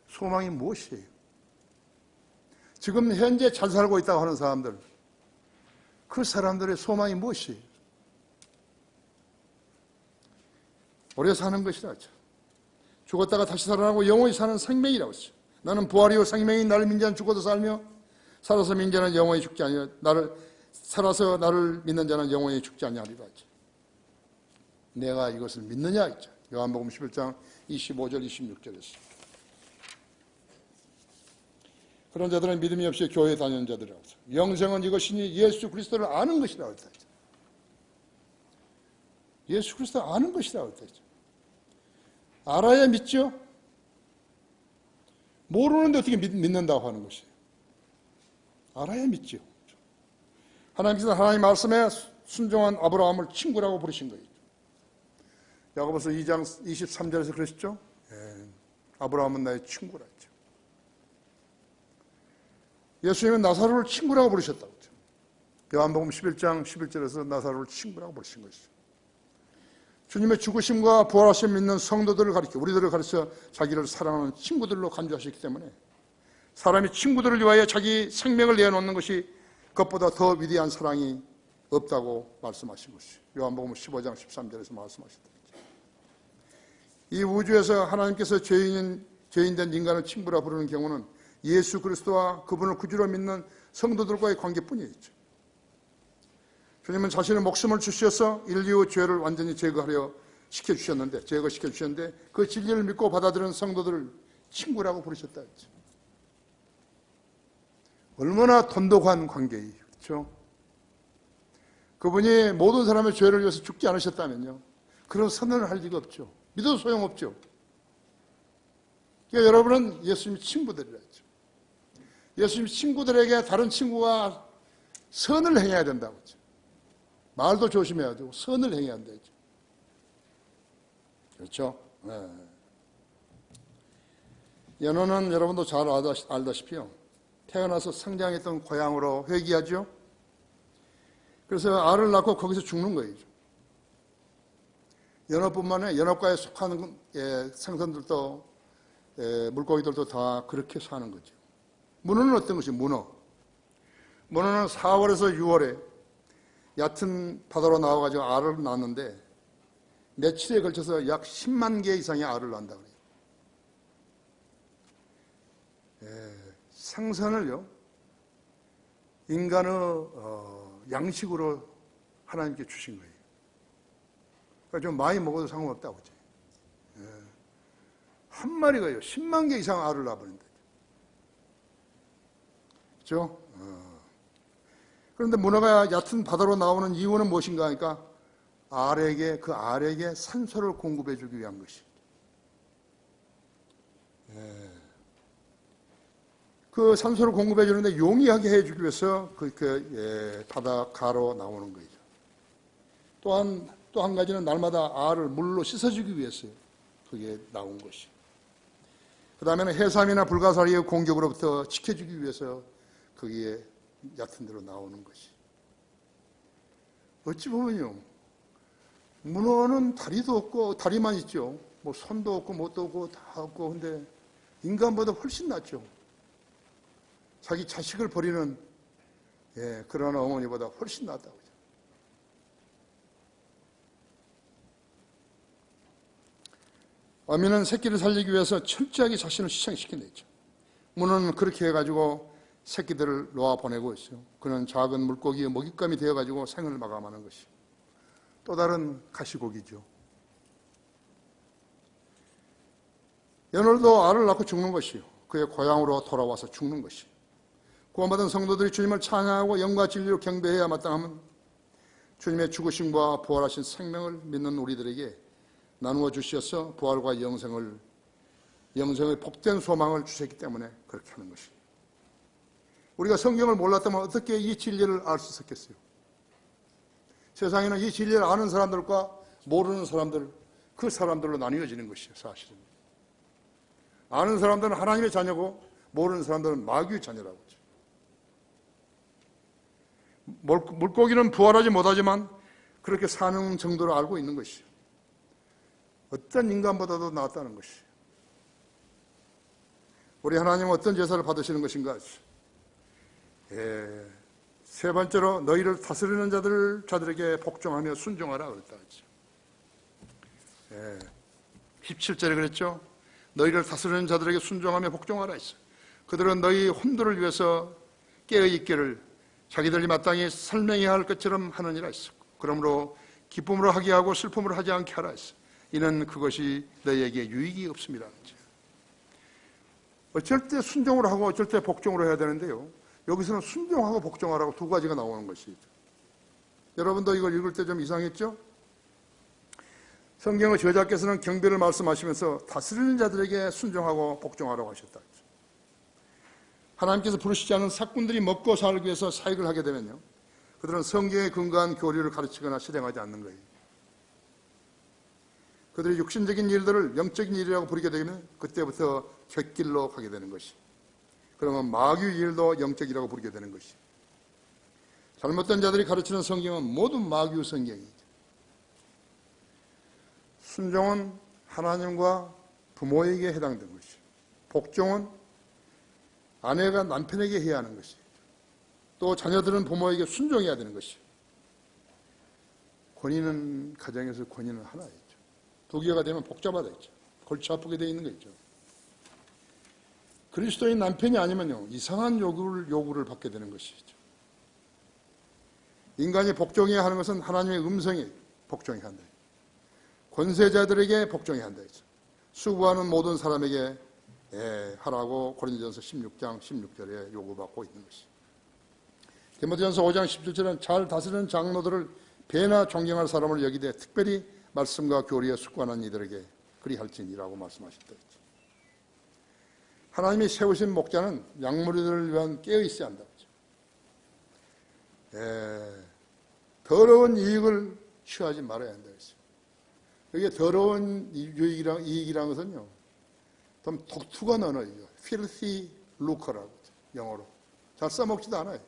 소망이 무엇이에요? 지금 현재 잘 살고 있다고 하는 사람들, 그 사람들의 소망이 무엇이에요? 오래 사는 것이라 하죠. 죽었다가 다시 살아나고 영원히 사는 생명이라고 했죠. 나는 부활이요 생명이 나를 믿는 자는 죽어도 살며 살아서 믿는 자는 영원히 죽지 아니하리라. 살아서 나를 믿는 자는 영원히 죽지 아니하리라 하죠. 내가 이것을 믿느냐 했죠. 요한복음 11장 25절 26절에서. 그런 자들은 믿음이 없이 교회에 다니는 자들이라고 했죠. 영생은 이것이니 예수 그리스도를 아는 것이라고 했죠. 예수 그리스도를 아는 것이라고 했죠. 알아야 믿죠. 모르는데 어떻게 믿는다고 하는 것이에요. 알아야 믿죠. 하나님께서 하나님 말씀에 순종한 아브라함을 친구라고 부르신 거예요. 야고보서 2장 23절에서 그러셨죠. 아브라함은 나의 친구라 했죠. 예수님은 나사로를 친구라고 부르셨다고 했죠. 요한복음 11장 11절에서 나사로를 친구라고 부르신 것이죠. 주님의 죽으심과 부활하심 믿는 성도들을 가리켜 우리들을 가르쳐 자기를 사랑하는 친구들로 간주하셨기 때문에 사람이 친구들을 위하여 자기 생명을 내어놓는 것이 그것보다 더 위대한 사랑이 없다고 말씀하신 것이죠. 요한복음 15장 13절에서 말씀하셨다. 이 우주에서 하나님께서 죄인된 인간을 친구라 부르는 경우는 예수 그리스도와 그분을 구주로 믿는 성도들과의 관계뿐이었죠. 주님은 자신의 목숨을 주셔서 인류의 죄를 완전히 제거시켜 주셨는데 그 진리를 믿고 받아들이는 성도들을 친구라고 부르셨다 했죠. 얼마나 돈독한 관계예요. 그렇죠? 그분이 모든 사람의 죄를 위해서 죽지 않으셨다면요, 그런 선언을 할 리가 없죠. 믿어도 소용없죠. 그러니까 여러분은 예수님 친구들이라 했죠. 예수님 친구들에게 다른 친구가 선을 행해야 된다고 했죠. 말도 조심해야 되고 선을 행해야 한다 했죠. 그렇죠? 네. 연호는 여러분도 잘 알다시피요, 태어나서 성장했던 고향으로 회귀하죠. 그래서 알을 낳고 거기서 죽는 거예요. 연어뿐만 아니라 연어과에 속하는 생선들도 물고기들도 다 그렇게 사는 거죠. 문어는 어떤 것이 문어는 4월에서 6월에 얕은 바다로 나와가지고 알을 낳는데 며칠에 걸쳐서 약 10만 개 이상의 알을 낳는다 그래요. 생선을요, 인간의 양식으로 하나님께 주신 거예요. 그러니까 좀 많이 먹어도 상관없다고 하죠. 한 마리가요 10만 개 이상 알을 낳아버린다. 그렇죠? 그런데 문어가 얕은 바다로 나오는 이유는 무엇인가 하니까 그 알에게 산소를 공급해 주기 위한 것이죠. 그 산소를 공급해 주는데 용이하게 해 주기 위해서 바닷가로 나오는 거죠. 또 한 가지는 날마다 알을 물로 씻어주기 위해서요, 그게 나온 것이. 그 다음에는 해삼이나 불가사리의 공격으로부터 지켜주기 위해서 거기에 얕은 데로 나오는 것이. 어찌 보면요, 문어는 다리도 없고 다리만 있죠. 뭐 손도 없고 뭣도 없고 다 없고, 근데 인간보다 훨씬 낫죠. 자기 자식을 버리는 그런 어머니보다 훨씬 낫다고. 어미는 새끼를 살리기 위해서 철저하게 자신을 희생시켜냈죠. 문어는 그렇게 해가지고 새끼들을 놓아 보내고 있어요. 그는 작은 물고기의 먹잇감이 되어가지고 생을 마감하는 것이. 또 다른 가시고기죠. 연월도 알을 낳고 죽는 것이요, 그의 고향으로 돌아와서 죽는 것이. 구원받은 성도들이 주님을 찬양하고 영과 진리로 경배해야 마땅하면 주님의 죽으심과 부활하신 생명을 믿는 우리들에게 나누어 주셔서 부활과 영생의 복된 소망을 주셨기 때문에 그렇게 하는 것입니다. 우리가 성경을 몰랐다면 어떻게 이 진리를 알 수 있었겠어요? 세상에는 이 진리를 아는 사람들과 모르는 사람들, 그 사람들로 나뉘어지는 것이에요, 사실은. 아는 사람들은 하나님의 자녀고 모르는 사람들은 마귀의 자녀라고 하죠. 물고기는 부활하지 못하지만 그렇게 사는 정도로 알고 있는 것이죠. 어떤 인간보다도 낫다는 것이. 우리 하나님은 어떤 제사를 받으시는 것인가? 세 번째로 너희를 다스리는 자들에게 복종하며 순종하라 그랬다. 17절에 그랬죠. 너희를 다스리는 자들에게 순종하며 복종하라 했어. 그들은 너희 혼도를 위해서 깨어있기를 자기들이 마땅히 설명해야 할 것처럼 하느니라 했어. 그러므로 기쁨으로 하게 하고 슬픔으로 하지 않게 하라 했어. 이는 그것이 너희에게 유익이 없습니다. 어쩔 때 순종을 하고 어쩔 때 복종을 해야 되는데요, 여기서는 순종하고 복종하라고 두 가지가 나오는 것이죠. 여러분도 이걸 읽을 때 좀 이상했죠? 성경의 저자께서는 경배를 말씀하시면서 다스리는 자들에게 순종하고 복종하라고 하셨다. 하나님께서 부르시지 않은 사꾼들이 먹고 살기 위해서 사역을 하게 되면요, 그들은 성경에 근거한 교리를 가르치거나 실행하지 않는 거예요. 그들이 육신적인 일들을 영적인 일이라고 부르게 되면 그때부터 곁길로 가게 되는 것이. 그러면 마귀 일도 영적이라고 부르게 되는 것이. 잘못된 자들이 가르치는 성경은 모두 마귀 성경이죠. 순종은 하나님과 부모에게 해당되는 것이. 복종은 아내가 남편에게 해야 하는 것이. 또 자녀들은 부모에게 순종해야 되는 것이. 권위는 가정에서 권위는 하나이죠. 두 개가 되면 복잡하다 있죠. 골치 아프게 되어 있는 거 있죠. 그리스도인 남편이 아니면요 이상한 요구를 받게 되는 것이죠. 인간이 복종해야 하는 것은 하나님의 음성에 복종해야 한다. 권세자들에게 복종해야 한다. 수고하는 모든 사람에게 하라고 고린도전서 16장 16절에 요구받고 있는 것이죠. 디모데전서 5장 17절은 잘 다스리는 장로들을 배나 존경할 사람을 여기되 특별히 말씀과 교리에 숙고하는 이들에게 그리할지니라고 말씀하셨다. 하나님이 세우신 목자는 양무리들을 위한 깨어있어야 한다. 더러운 이익을 취하지 말아야 한다. 여기에 더러운 이익이라는 것은요, 좀 독특한 언어예요. filthy lucre라고 영어로. 잘 써먹지도 않아요.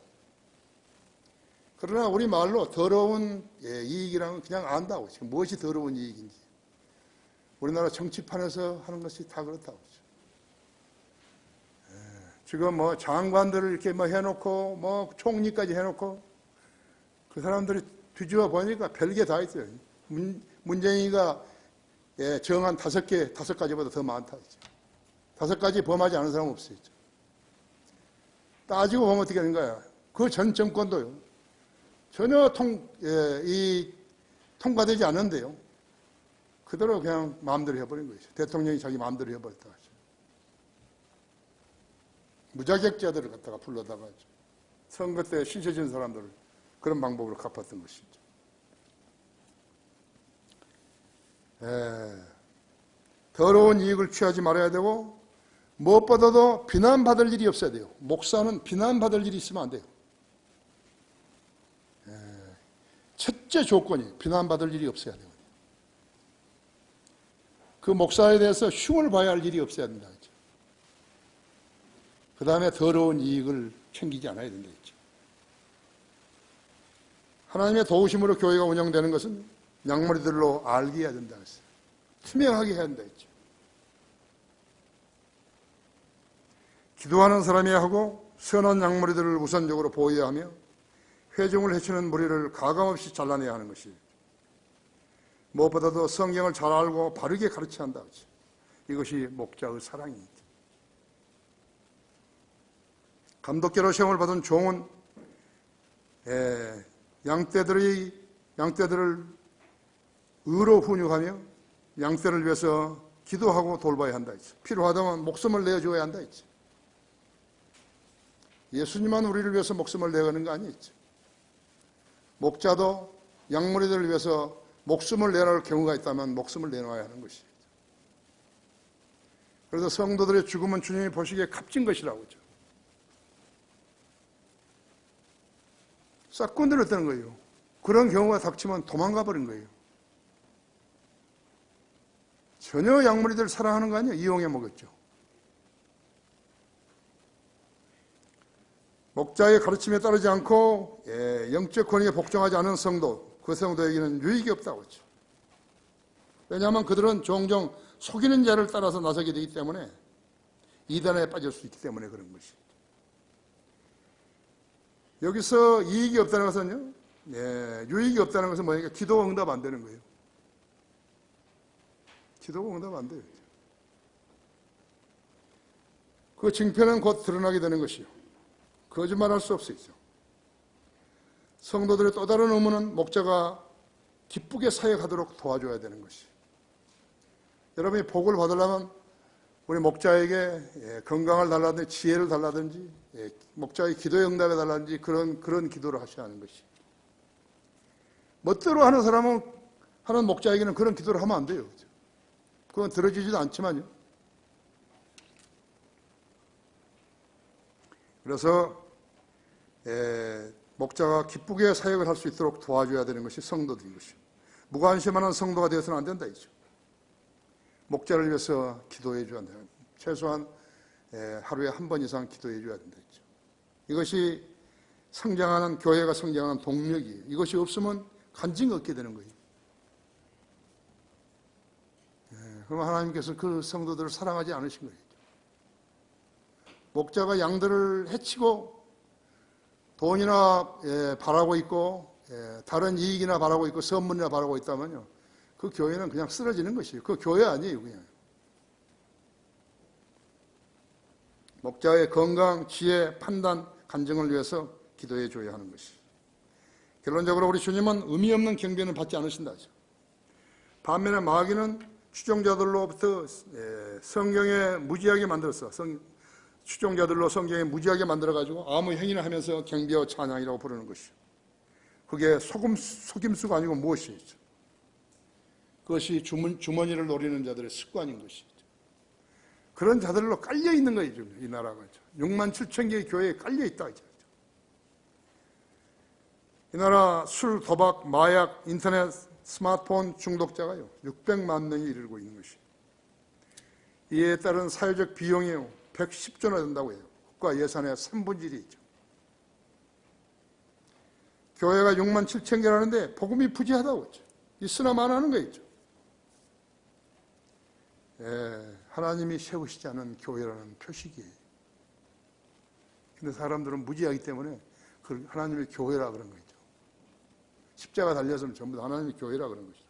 그러나 우리 말로 더러운 이익이라는 건 그냥 안다고. 지금 무엇이 더러운 이익인지. 우리나라 정치판에서 하는 것이 다 그렇다고. 지금 뭐 장관들을 이렇게 뭐 해놓고 뭐 총리까지 해놓고 그 사람들이 뒤집어 보니까 별게 다 있어요. 문재인이가 정한 5가지보다 더 많다. 5가지 범하지 않은 사람은 없어요. 따지고 보면 어떻게 되는 거야. 그 전 정권도요. 전혀 통과되지 않는데요. 그대로 그냥 마음대로 해버린 거죠. 대통령이 자기 마음대로 해버렸다. 무자격자들을 갖다가 불러다가 선거 때 신세진 사람들을 그런 방법으로 갚았던 것이죠. 더러운 이익을 취하지 말아야 되고 무엇보다도 비난받을 일이 없어야 돼요. 목사는 비난받을 일이 있으면 안 돼요. 첫째 조건이 비난받을 일이 없어야 돼요. 그 목사에 대해서 흉을 봐야 할 일이 없어야 된다. 그 다음에 더러운 이익을 챙기지 않아야 된다. 하나님의 도우심으로 교회가 운영되는 것은 양머리들로 알게 해야 된다. 투명하게 해야 된다. 기도하는 사람이야 하고 선한 양머리들을 우선적으로 보호해야 하며 회중을 해치는 무리를 가감없이 잘라내야 하는 것이 무엇보다도 성경을 잘 알고 바르게 가르쳐야 한다. 이것이 목자의 사랑입니다. 감독계로 시험을 받은 종은 양떼들을 의로 훈육하며 양떼를 위해서 기도하고 돌봐야 한다. 필요하다면 목숨을 내어줘야 한다. 예수님만 우리를 위해서 목숨을 내어가는 거 아니죠. 목자도 양무리들을 위해서 목숨을 내놓을 경우가 있다면 목숨을 내놓아야 하는 것이죠. 그래서 성도들의 죽음은 주님이 보시기에 값진 것이라고 하죠. 싹 건드렸다는 거예요. 그런 경우가 닥치면 도망가 버린 거예요. 전혀 양무리들 사랑하는 거 아니에요. 이용해 먹었죠. 목자의 가르침에 따르지 않고 영적 권위에 복종하지 않은 성도, 그 성도에게는 유익이 없다고 했죠. 왜냐하면 그들은 종종 속이는 자를 따라서 나서게 되기 때문에 이단에 빠질 수 있기 때문에 그런 것이죠. 여기서 이익이 없다는 것은요, 유익이 없다는 것은 뭐냐면 기도 응답 안 되는 거예요. 기도가 응답 안 돼요. 그 징표는 곧 드러나게 되는 것이요. 거짓말할 수 없어요. 성도들의 또 다른 의무는 목자가 기쁘게 사역하도록 도와줘야 되는 것이. 여러분이 복을 받으려면 우리 목자에게 건강을 달라든지 지혜를 달라든지 목자의 기도의 응답에 달라든지 그런 기도를 하셔야 하는 것이. 멋대로 하는 사람은 하는 목자에게는 그런 기도를 하면 안 돼요. 그건 들어지지도 않지만요. 그래서 목자가 기쁘게 사역을 할 수 있도록 도와줘야 되는 것이 성도들인 것이요. 무관심하는 성도가 되어서는 안 된다 이죠. 목자를 위해서 기도해 줘야 한다. 최소한 하루에 한 번 이상 기도해 줘야 된다 했죠. 이것이 성장하는 교회가 성장하는 동력이에요. 이것이 없으면 간증이 없게 되는 거예요. 그럼 하나님께서 그 성도들을 사랑하지 않으신 거예요. 목자가 양들을 해치고 돈이나 바라고 있고 다른 이익이나 바라고 있고 선물이나 바라고 있다면요, 그 교회는 그냥 쓰러지는 것이에요. 그 교회 아니에요. 그냥 목자의 건강, 지혜, 판단, 간증을 위해서 기도해 줘야 하는 것이에요. 결론적으로 우리 주님은 의미 없는 경배는 받지 않으신다 하죠. 반면에 마귀는 추종자들로부터 성경에 무지하게 만들었어. 추종자들로 성경에 무지하게 만들어가지고 아무 행위나 하면서 경배와 찬양이라고 부르는 것이죠. 그게 속임수가 아니고 무엇이죠? 그것이 주머니를 노리는 자들의 습관인 것이죠. 그런 자들로 깔려 있는 거예요, 지금 이 나라가. 6만 7천 개의 교회에 깔려 있다. 이 나라 술, 도박, 마약, 인터넷, 스마트폰 중독자가요 600만 명이 이르고 있는 것이에요. 이에 따른 사회적 비용이요 110조나 된다고 해요. 국가 예산의 3분의 1이죠. 교회가 6만 7천 개라는데 복음이 부재하다고 했죠. 있으나 마나하는 거 있죠. 하나님이 세우시지 않은 교회라는 표식이에요. 근데 사람들은 무지하기 때문에 그 하나님의 교회라 그런 거죠. 십자가 달렸으면 전부 다 하나님의 교회라 그런 것이죠.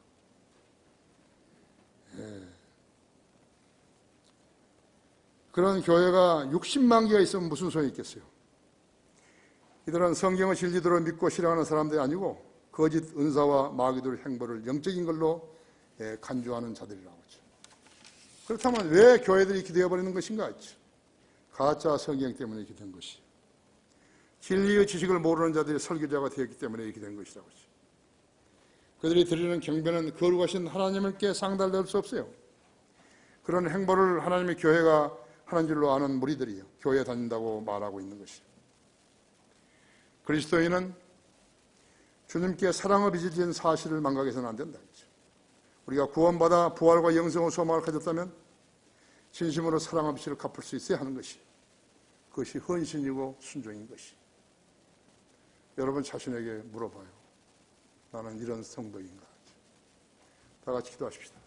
그런 교회가 60만 개가 있으면 무슨 소용이 있겠어요? 이들은 성경을 진리대로 믿고 실행하는 사람들이 아니고 거짓 은사와 마귀들 행보를 영적인 걸로 간주하는 자들이라고 하죠. 그렇다면 왜 교회들이 이렇게 되어버리는 것인가 했죠. 가짜 성경 때문에 이렇게 된 것이에요. 진리의 지식을 모르는 자들이 설교자가 되었기 때문에 이렇게 된 것이라고 하죠. 그들이 드리는 경배는 거룩하신 하나님께 상달될 수 없어요. 그런 행보를 하나님의 교회가 하는 줄로 아는 무리들이요 교회 다닌다고 말하고 있는 것이죠. 그리스도인은 주님께 사랑을 빚어진 사실을 망각해서는 안 된다. 우리가 구원받아 부활과 영생의 소망을 가졌다면 진심으로 사랑의 빚을 갚을 수 있어야 하는 것이, 그것이 헌신이고 순종인 것이. 여러분 자신에게 물어봐요. 나는 이런 성도인가? 다 같이 기도하십시다.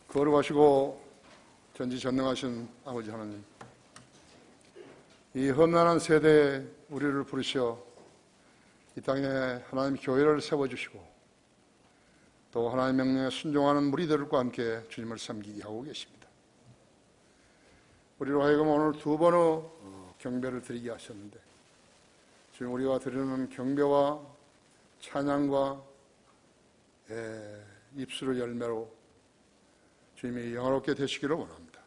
거룩하시고 전지전능하신 아버지 하나님, 이 험난한 세대에 우리를 부르셔 이 땅에 하나님 교회를 세워주시고 또 하나님 명령에 순종하는 무리들과 함께 주님을 섬기게 하고 계십니다. 우리로 하여금 오늘 두 번의 경배를 드리게 하셨는데 지금 우리가 드리는 경배와 찬양과 입술의 열매로 주님이 영화롭게 되시기를 원합니다.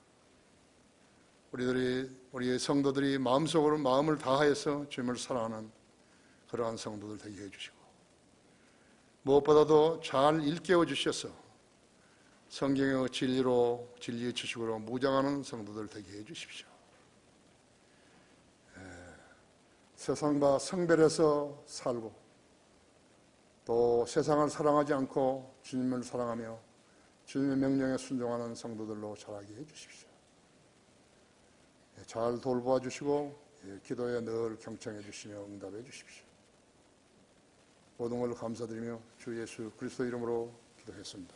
우리의 성도들이 마음속으로 마음을 다하여서 주님을 사랑하는 그러한 성도들 되게 해주시고 무엇보다도 잘 일깨워 주셔서 성경의 진리의 지식으로 무장하는 성도들 되게 해주십시오. 세상과 성별해서 살고 또 세상을 사랑하지 않고 주님을 사랑하며 주님의 명령에 순종하는 성도들로 자라게 해주십시오. 잘 돌보아 주시고 기도에 늘 경청해 주시며 응답해 주십시오. 모든 걸 감사드리며 주 예수 그리스도 이름으로 기도했습니다.